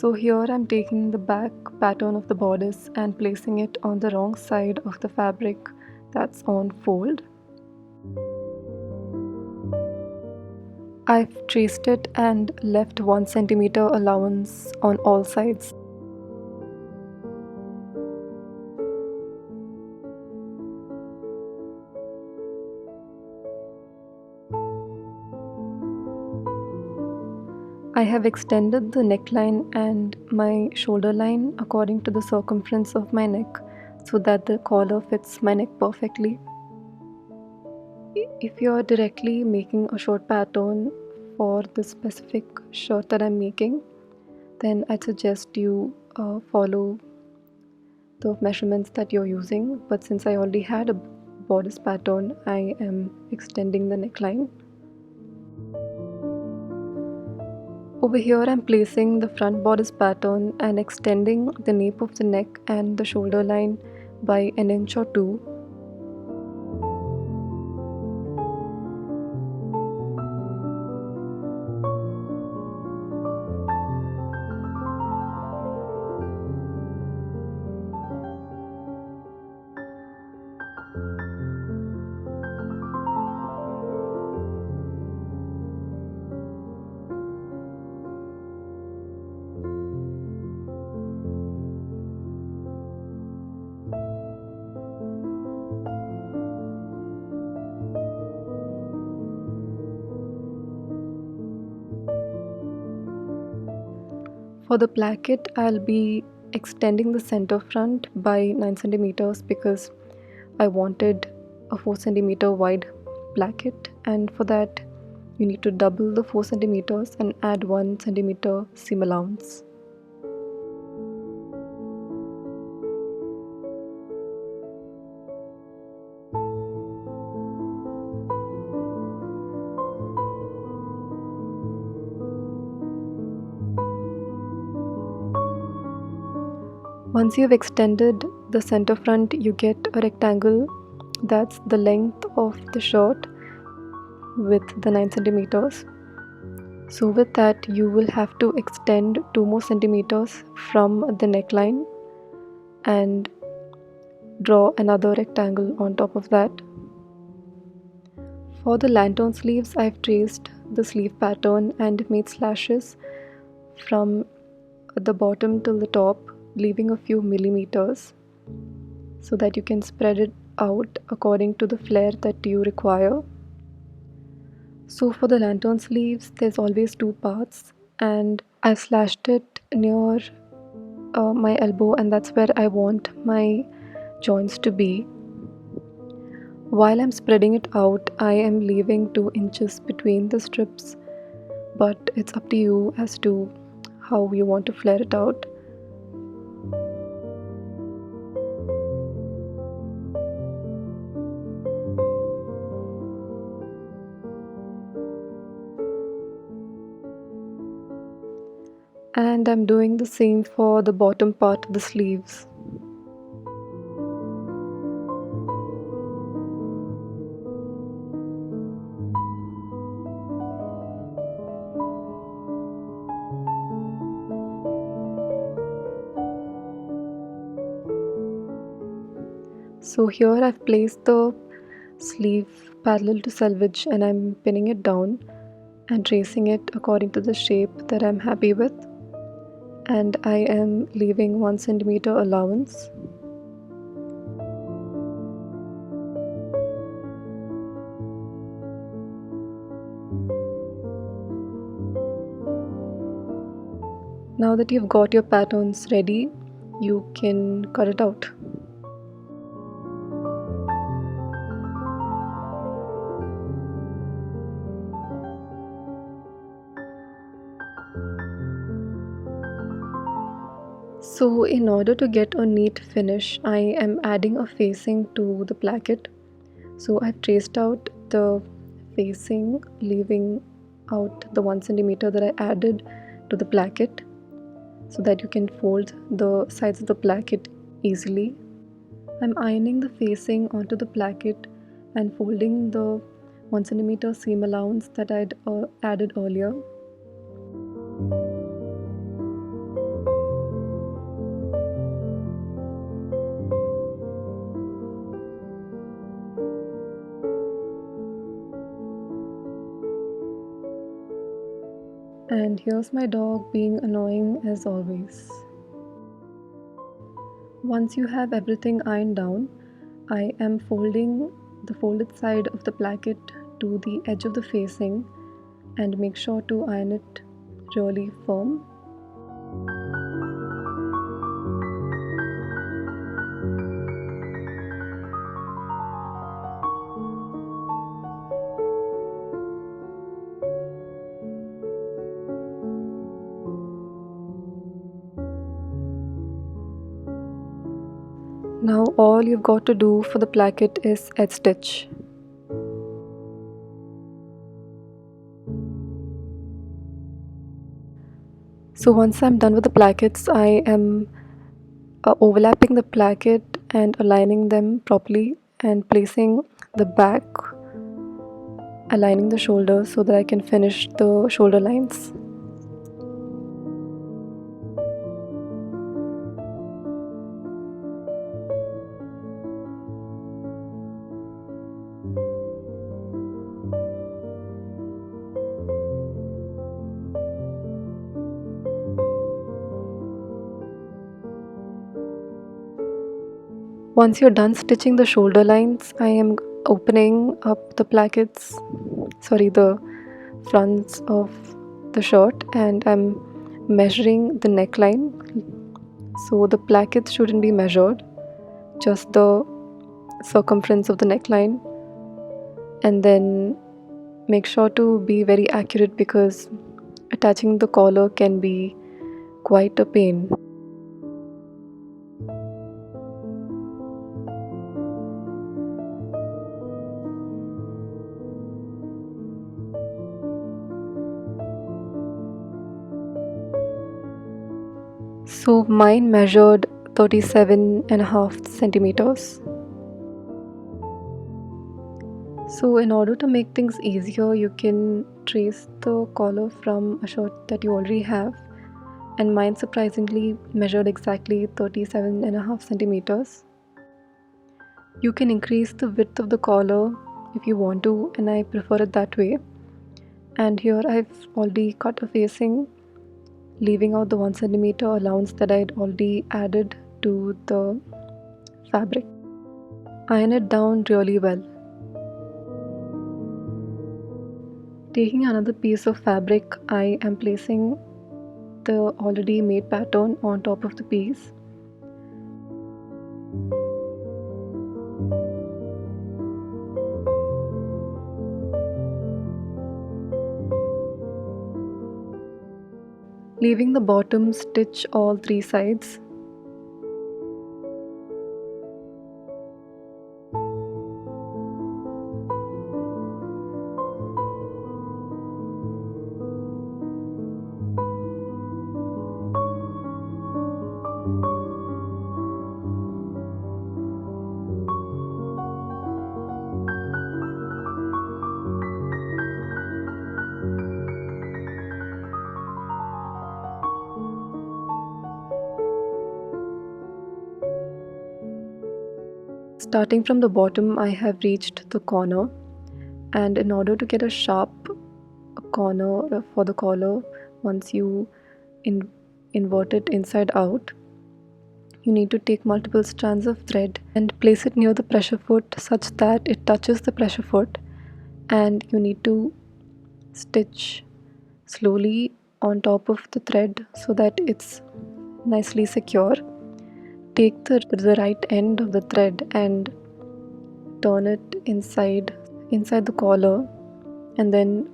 So here I'm taking the back pattern of the bodice and placing it on the wrong side of the fabric that's on fold. I've traced it and left 1 centimeter allowance on all sides. I have extended the neckline and my shoulder line according to the circumference of my neck so that the collar fits my neck perfectly. If you're directly making a short pattern for the specific shirt that I'm making, then I'd suggest you follow the measurements that you're using. But since I already had a bodice pattern, I am extending the neckline. Over here I'm placing the front bodice pattern and extending the nape of the neck and the shoulder line by an inch or two. For the placket, I'll be extending the center front by 9 centimeters because I wanted a 4 centimeter wide placket, and for that you need to double the 4 centimeters and add 1 centimeter seam allowance. Once you've extended the center front, you get a rectangle that's the length of the shirt with the 9 centimeters. So with that you will have to extend 2 more centimeters from the neckline and draw another rectangle on top of that. For the lantern sleeves, I've traced the sleeve pattern and made slashes from the bottom till the top, leaving a few millimeters so that you can spread it out according to the flare that you require. So for the lantern sleeves, there's always two parts, and I slashed it near my elbow, and that's where I want my joints to be. While I'm spreading it out, I am leaving 2 inches between the strips, but it's up to you as to how you want to flare it out. And I'm doing the same for the bottom part of the sleeves. So here I've placed the sleeve parallel to selvage and I'm pinning it down and tracing it according to the shape that I'm happy with, and I am leaving 1 centimeter allowance. Now that you've got your patterns ready, you can cut it out. So in order to get a neat finish, I am adding a facing to the placket. So I've traced out the facing, leaving out the 1 centimeter that I added to the placket so that you can fold the sides of the placket easily. I'm ironing the facing onto the placket and folding the 1 centimeter seam allowance that I'd added earlier. And here's my dog being annoying as always. Once you have everything ironed down, I am folding the folded side of the placket to the edge of the facing and make sure to iron it really firm. Now all you've got to do for the placket is edge stitch. So once I'm done with the plackets, I am overlapping the placket and aligning them properly and placing the back, aligning the shoulders so that I can finish the shoulder lines. Once you're done stitching the shoulder lines, I am opening up the plackets, the fronts of the shirt, and I'm measuring the neckline. So the plackets shouldn't be measured, just the circumference of the neckline. And then make sure to be very accurate because attaching the collar can be quite a pain. So mine measured 37.5 centimeters. So in order to make things easier, you can trace the collar from a shirt that you already have, and mine surprisingly measured exactly 37.5 centimeters. You can increase the width of the collar if you want to, and I prefer it that way. And here I've already cut a facing, leaving out the 1 centimeter allowance that I'd already added to the fabric. Iron it down really well. Taking another piece of fabric, I am placing the already made pattern on top of the piece. Leaving the bottom stitch all three sides. Starting from the bottom, I have reached the corner, and in order to get a sharp corner for the collar, once you invert it inside out, you need to take multiple strands of thread and place it near the pressure foot such that it touches the pressure foot, and you need to stitch slowly on top of the thread so that it's nicely secure. Take the right end of the thread and turn it inside the collar, and then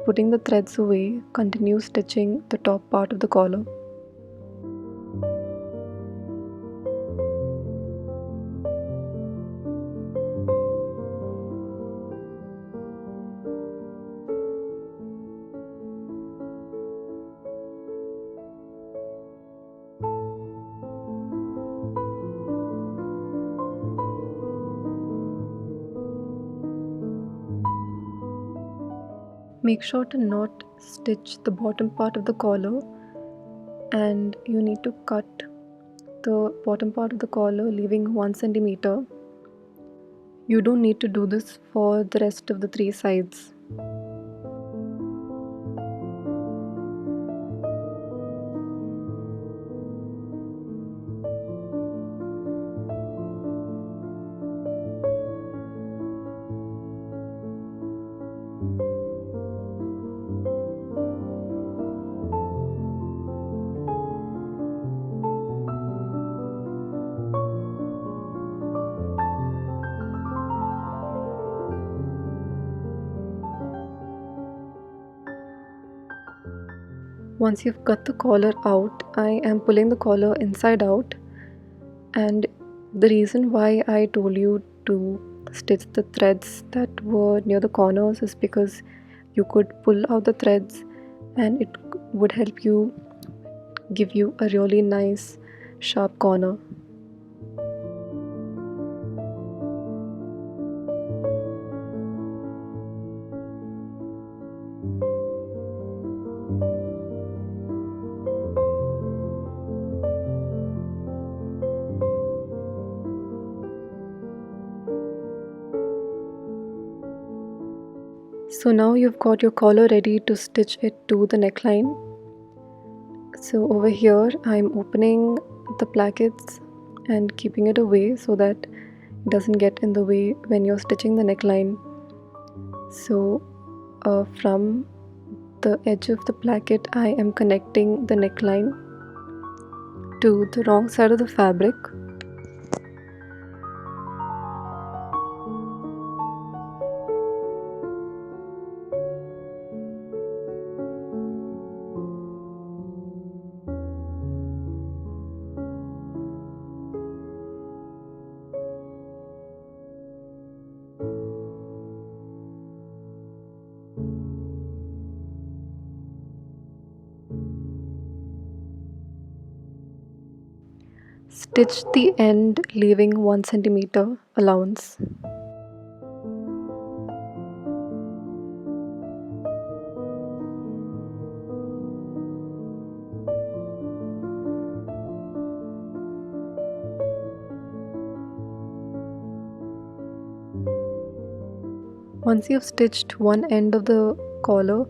putting the threads away, continue stitching the top part of the collar. Make sure to not stitch the bottom part of the collar, and you need to cut the bottom part of the collar leaving 1 centimeter. You don't need to do this for the rest of the three sides. Once you've cut the collar out, I am pulling the collar inside out, and the reason why I told you to stitch the threads that were near the corners is because you could pull out the threads and it would help you give you a really nice sharp corner. So now you've got your collar ready to stitch it to the neckline. So over here I'm opening the plackets and keeping it away so that it doesn't get in the way when you're stitching the neckline. So from the edge of the placket I am connecting the neckline to the wrong side of the fabric. Stitch the end leaving 1 centimeter allowance. Once you've stitched one end of the collar,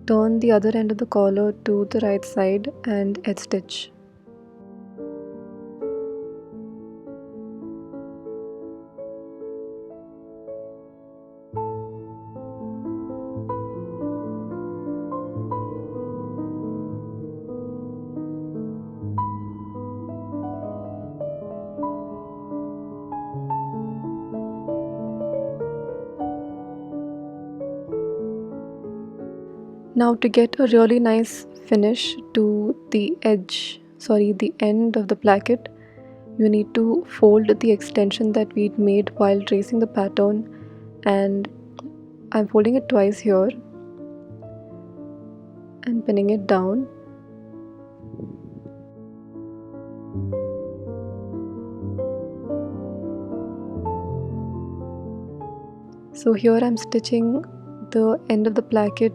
turn the other end of the collar to the right side and edge stitch. Now to get a really nice finish to the end of the placket, you need to fold the extension that we'd made while tracing the pattern, and I'm folding it twice here and pinning it down. So here I'm stitching the end of the placket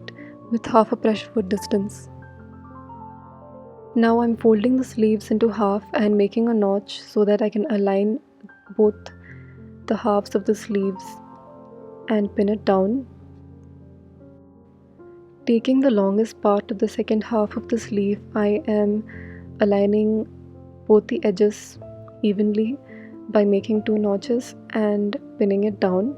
with half a pressure foot distance. Now I'm folding the sleeves into half and making a notch so that I can align both the halves of the sleeves and pin it down. Taking the longest part of the second half of the sleeve, I am aligning both the edges evenly by making 2 notches and pinning it down.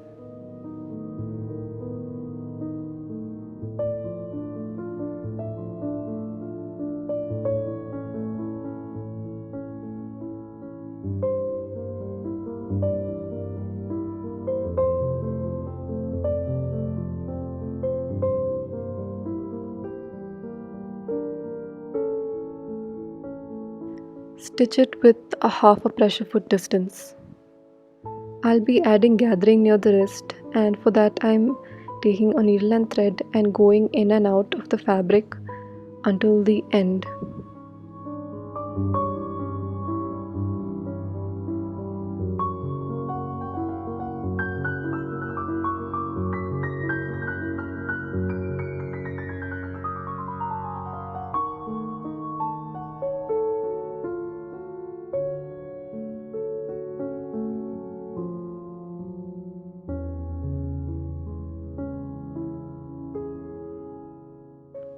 Stitch it with a half a pressure foot distance. I'll be adding gathering near the wrist, and for that I'm taking a needle and thread and going in and out of the fabric until the end.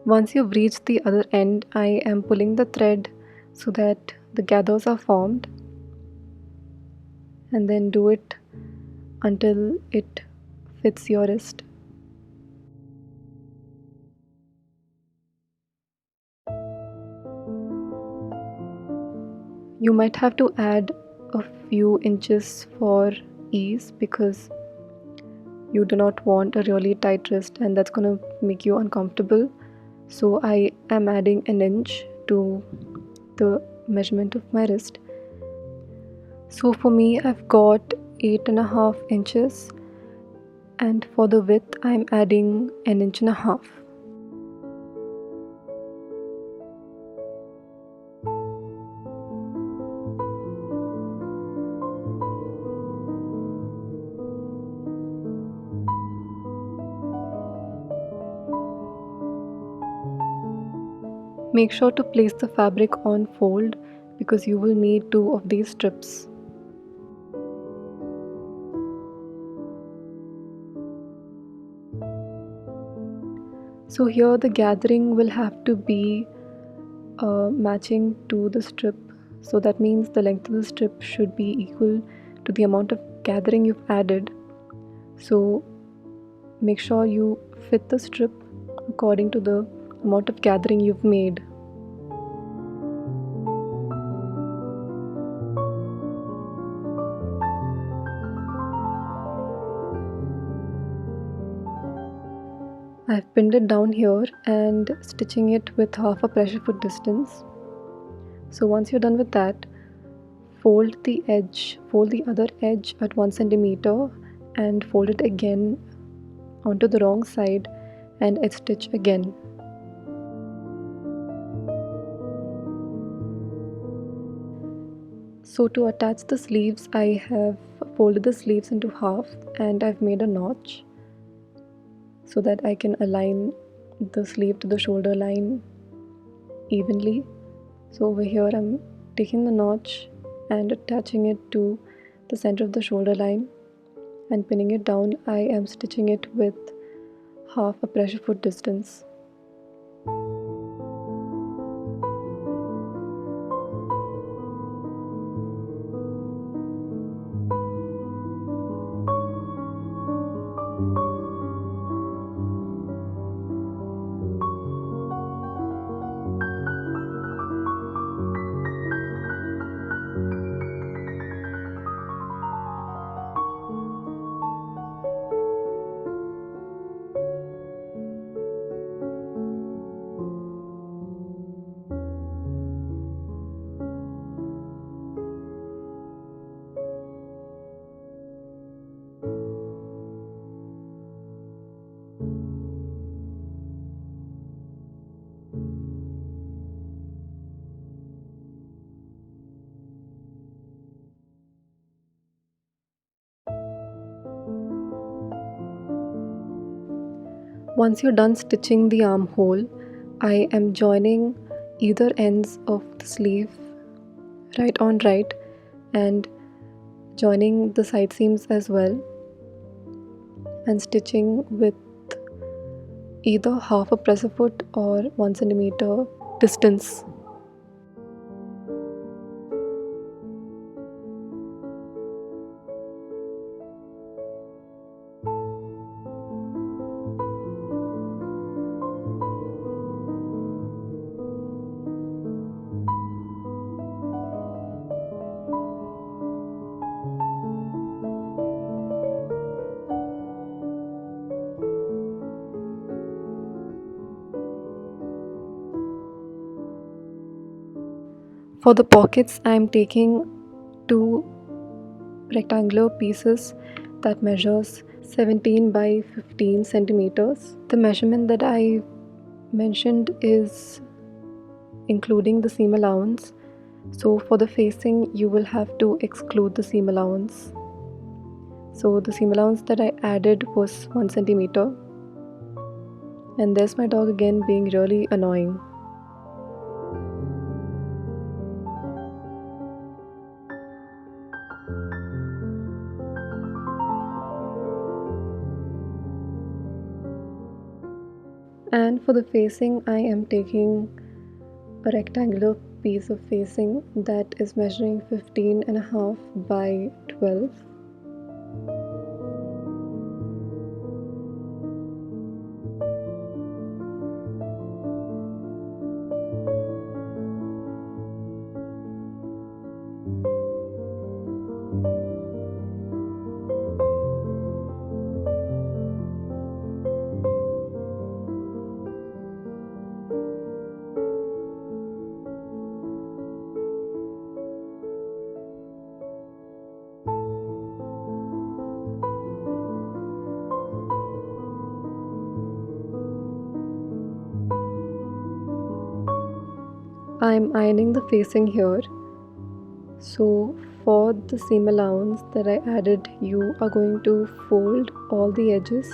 Once you've reached the other end, I am pulling the thread so that the gathers are formed, and then do it until it fits your wrist. You might have to add a few inches for ease because you do not want a really tight wrist and that's going to make you uncomfortable. So I am adding an inch to the measurement of my wrist. So for me, I've got 8.5 inches, and for the width, I'm adding an inch and a half. Make sure to place the fabric on fold because you will need 2 of these strips. So here the gathering will have to be matching to the strip. So that means the length of the strip should be equal to the amount of gathering you've added. So make sure you fit the strip according to the amount of gathering you've made. I've pinned it down here and stitching it with half a pressure foot distance. So once you're done with that, fold the other edge at 1 centimeter and fold it again onto the wrong side and edge stitch again. So to attach the sleeves, I have folded the sleeves into half and I've made a notch so that I can align the sleeve to the shoulder line evenly. So over here I'm taking the notch and attaching it to the center of the shoulder line and pinning it down. I am stitching it with half a pressure foot distance. Once you're done stitching the armhole, I am joining either ends of the sleeve right on right and joining the side seams as well and stitching with either half a pressure foot or 1 centimeter distance. For the pockets, I am taking 2 rectangular pieces that measures 17 by 15 centimeters. The measurement that I mentioned is including the seam allowance. So for the facing, you will have to exclude the seam allowance. So the seam allowance that I added was 1 centimeter. And there's my dog again being really annoying. And for the facing, I am taking a rectangular piece of facing that is measuring 15.5 by 12. I'm ironing the facing here. So for the seam allowance that I added, you are going to fold all the edges.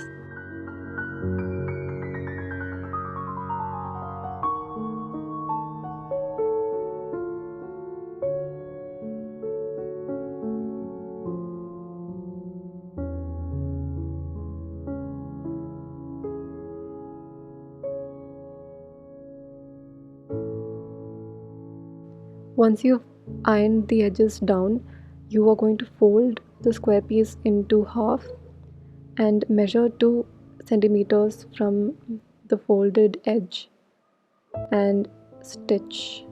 Once you've ironed the edges down, you are going to fold the square piece into half and measure 2 centimeters from the folded edge and stitch.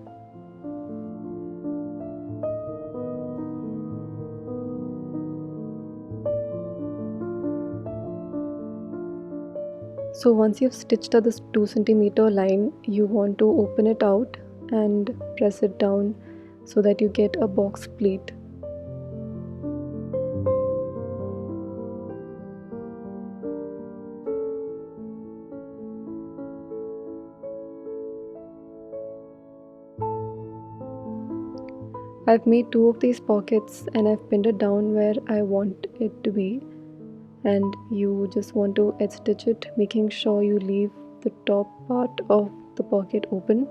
So once you've stitched at this 2 centimeter line, you want to open it out and press it down so that you get a box pleat. I've made 2 of these pockets and I've pinned it down where I want it to be, and you just want to edge stitch it, making sure you leave the top part of the pocket open.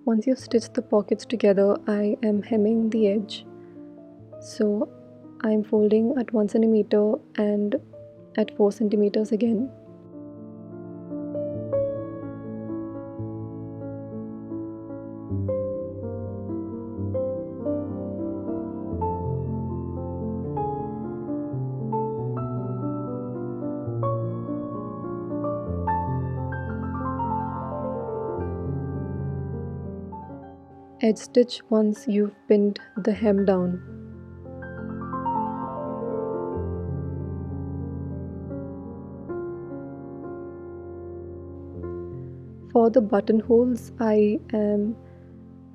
Once you've stitched the pockets together, I am hemming the edge. So I'm folding at 1 centimeter and at 4 centimeters again. Edge stitch once you've pinned the hem down. For the buttonholes, I am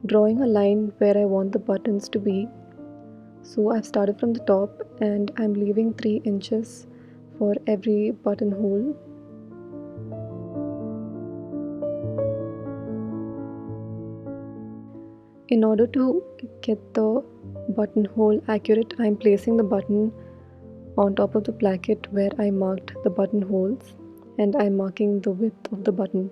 drawing a line where I want the buttons to be. So I've started from the top and I'm leaving 3 inches for every buttonhole. In order to get the buttonhole accurate, I'm placing the button on top of the placket where I marked the buttonholes, and I'm marking the width of the button.